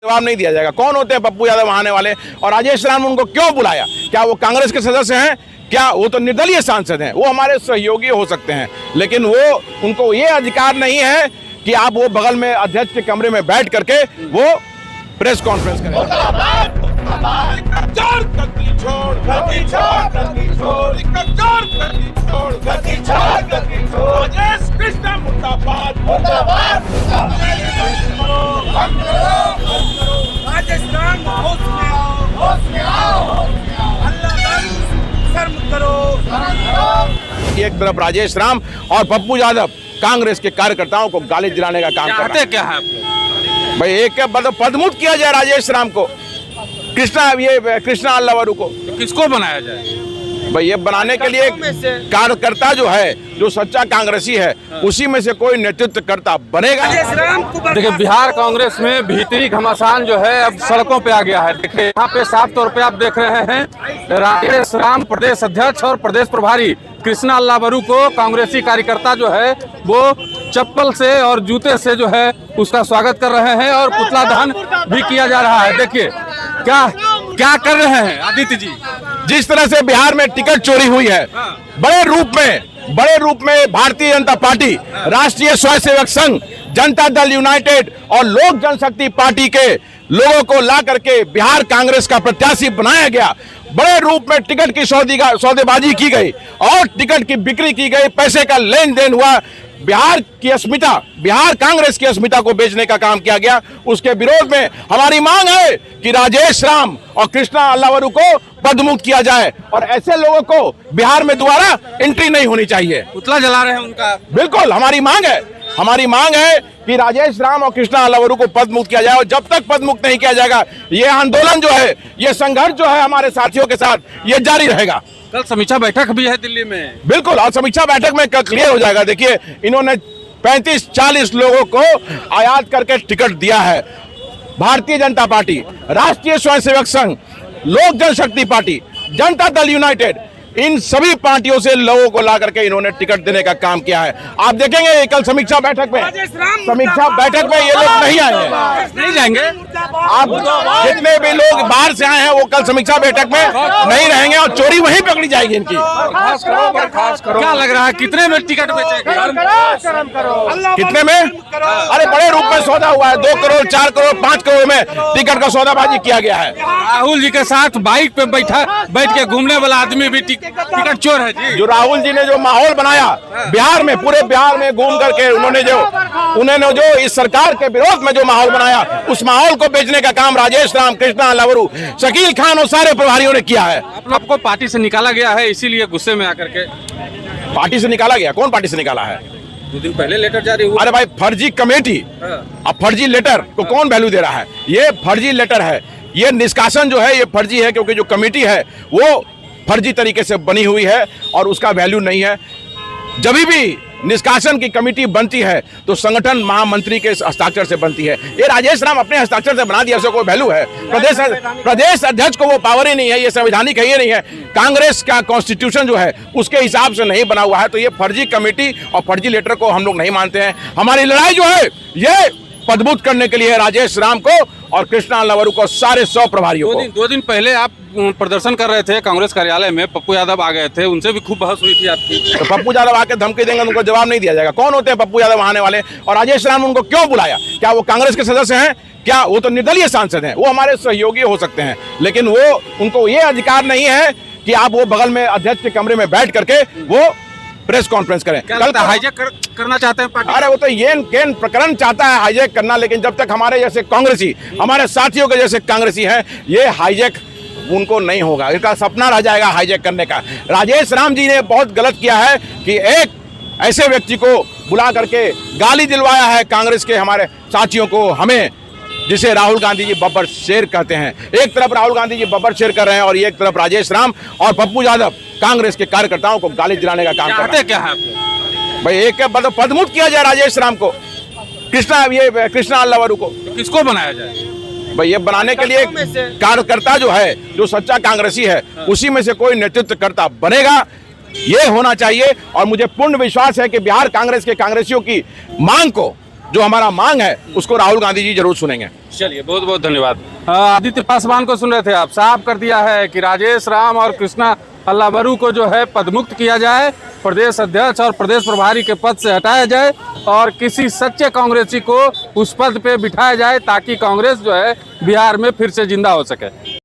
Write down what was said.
जवाब नहीं दिया जाएगा। कौन होते हैं पप्पू यादव आने वाले, और राजेश राम उनको क्यों बुलाया? क्या वो कांग्रेस के सदस्य हैं? क्या वो तो निर्दलीय सांसद हैं? वो हमारे सहयोगी हो सकते हैं, लेकिन वो उनको ये अधिकार नहीं है कि आप वो बगल में अध्यक्ष के कमरे में बैठ करके वो प्रेस कॉन्फ्रेंस करें। एक तरफ राजेश राम और पप्पू यादव कांग्रेस के कार्यकर्ताओं को गाली दिलाने का काम कर रहे हैं। क्या है आप लोग? भाई एक पदमुक्त किया जाए राजेश राम को, कृष्णा अल्लावरू को। तो किसको बनाया जाए? भाई ये बनाने के लिए कार्यकर्ता जो है, जो सच्चा कांग्रेसी है, उसी में से कोई नेतृत्व करता बनेगा। देखिए, बिहार कांग्रेस में भीतरी घमासान जो है अब सड़कों पे आ गया है। देखिए यहाँ पे साफ तौर पे आप देख रहे हैं राजेश राम प्रदेश अध्यक्ष और प्रदेश प्रभारी कृष्णा अल्लावरू को कांग्रेसी कार्यकर्ता जो है वो चप्पल से और जूते से जो है उसका स्वागत कर रहे हैं और पुतला दहन भी किया जा रहा है। देखिए क्या क्या कर रहे हैं आदित्य जी। जिस तरह से बिहार में टिकट चोरी हुई है, बड़े रूप में भारतीय जनता पार्टी, राष्ट्रीय स्वयंसेवक संघ, जनता दल यूनाइटेड और लोक जनशक्ति पार्टी के लोगों को ला करके बिहार कांग्रेस का प्रत्याशी बनाया गया। बड़े रूप में टिकट की सौदेबाजी की गई और टिकट की बिक्री की गई, पैसे का लेन देन हुआ। बिहार कांग्रेस की अस्मिता को बेचने का काम किया गया। उसके विरोध में हमारी मांग है कि राजेश राम और कृष्णा अल्लावरू को पदमुक्त किया जाए और ऐसे लोगों को बिहार में दोबारा एंट्री नहीं होनी चाहिए। पुतला जला रहे हैं उनका। बिल्कुल हमारी मांग है कि राजेश राम और कृष्णा अल्लावरू को पदमुक्त किया जाए, और जब तक पदमुक्त नहीं किया जाएगा ये आंदोलन जो है, ये संघर्ष जो है हमारे साथियों के साथ, ये जारी रहेगा। कल समीक्षा बैठक भी है दिल्ली में। बिल्कुल, और समीक्षा बैठक में क्लियर हो जाएगा। देखिए इन्होंने 35-40 लोगों को आयात करके टिकट दिया है। भारतीय जनता पार्टी, राष्ट्रीय स्वयंसेवक संघ, लोक जनशक्ति पार्टी, जनता दल यूनाइटेड, इन सभी पार्टियों से लोगों को ला करके इन्होंने टिकट देने का काम किया है। आप देखेंगे कल समीक्षा बैठक में ये लोग नहीं आएंगे, नहीं जाएंगे। आप जितने भी लोग बाहर से आए हैं वो कल समीक्षा बैठक में नहीं रहेंगे और चोरी वहीं पकड़ी जाएगी इनकी। क्या लग रहा है कितने में टिकट बेचेंगे? कितने में? अरे बड़े रूप में सौदा हुआ है। 2 करोड़, 4 करोड़, 5 करोड़ में टिकट का सौदाबाजी किया गया है। राहुल जी के साथ बाइक पे बैठ के घूमने वाला आदमी भी टिकट चोर है जी। जो राहुल जी ने जो माहौल बनाया बिहार में, पूरे बिहार में घूम करके उन्होंने जो इस सरकार के विरोध में जो माहौल बनाया, उस माहौल को बेचने का काम राजेश राम, कृष्णा अल्लावरू, शकील खान और सारे प्रभारियों ने किया है। आपको पार्टी से निकाला गया है, इसीलिए गुस्से में आकर के। पार्टी से निकाला गया? कौन पार्टी से निकाला है? 2 दिन पहले लेटर जारी हुआ। अरे भाई, फर्जी कमेटी, अब फर्जी लेटर को कौन वैल्यू दे रहा है? ये फर्जी लेटर है, ये निष्कासन जो है ये फर्जी है, क्योंकि जो कमेटी है वो फर्जी तरीके से बनी हुई है और उसका वैल्यू नहीं है। जब भी निष्कासन की कमेटी बनती है तो संगठन महामंत्री के हस्ताक्षर से बनती है। ये राजेश राम अपने हस्ताक्षर से बना दिया, उसका कोई वैल्यू है? प्रदेश अध्यक्ष को वो पावर ही नहीं है, ये संवैधानिक है, ये नहीं है। कांग्रेस का कॉन्स्टिट्यूशन जो है उसके हिसाब से नहीं बना हुआ है। तो ये फर्जी कमेटी और फर्जी लेटर को हम लोग नहीं मानते हैं। हमारी लड़ाई जो है ये पदमुक्त करने के लिए राजेश राम को और कृष्णा अल्लावरू को, सारे 100 प्रभारियों को। 2 दिन पहले आप प्रदर्शन कर रहे थे कांग्रेस कार्यालय में, पप्पू यादव आ गए थे, उनसे भी खूब बहस हुई थी आपकी। तो पप्पू यादव आके धमकी देंगे, उनको जवाब नहीं दिया जाएगा। कौन होते हैं पप्पू यादव आने वाले, और राजेश राम उनको क्यों बुलाया? क्या वो कांग्रेस के सदस्य हैं? क्या वो तो निर्दलीय सांसद हैं? वो हमारे सहयोगी हो सकते हैं, लेकिन वो उनको ये अधिकार नहीं है कि आप वो बगल में अध्यक्ष के कमरे में बैठ करके वो प्रेस कॉन्फ्रेंस करें। कल हाईजैक करना चाहते हैं पार्टी? अरे वो तो ये प्रकरण चाहता है हाईजैक करना, लेकिन जब तक हमारे जैसे कांग्रेसी, हमारे साथियों के जैसे कांग्रेसी हैं, ये हाईजैक उनको नहीं होगा। इनका सपना रह जाएगा हाईजैक करने का। राजेश राम जी ने बहुत गलत किया है कि एक ऐसे व्यक्ति को बुला करके गाली दिलवाया है कांग्रेस के हमारे साथियों को, हमें, जिसे राहुल गांधी जी बब्बर शेर कहते हैं। एक तरफ राहुल गांधी जी बब्बर शेर कर रहे हैं और एक तरफ राजेश राम और पप्पू यादव कांग्रेस के कार्यकर्ताओं को गाली दिलाने का काम कर रहे हैं। क्या है आप लोग? भाई एक पदमुक्त किया जाए राजेश राम को, कृष्णा अल्लावरू को। तो किसको बनाया जाए? भाई ये बनाने के लिए कार्यकर्ता जो है, जो सच्चा कांग्रेसी है, उसी में से कोई नेतृत्व करता बनेगा, ये होना चाहिए। और मुझे पूर्ण विश्वास है कि बिहार कांग्रेस के कांग्रेसियों की मांग को जो हमारा मांग है उसको राहुल गांधी जी जरूर सुनेंगे। चलिए, बहुत बहुत धन्यवाद। आदित्य पासवान को सुन रहे थे आप, साफ कर दिया है कि राजेश राम और कृष्णा अल्लाबरू को जो है पदमुक्त किया जाए, प्रदेश अध्यक्ष और प्रदेश प्रभारी के पद से हटाया जाए और किसी सच्चे कांग्रेसी को उस पद पे बिठाया जाए ताकि कांग्रेस जो है बिहार में फिर से जिंदा हो सके।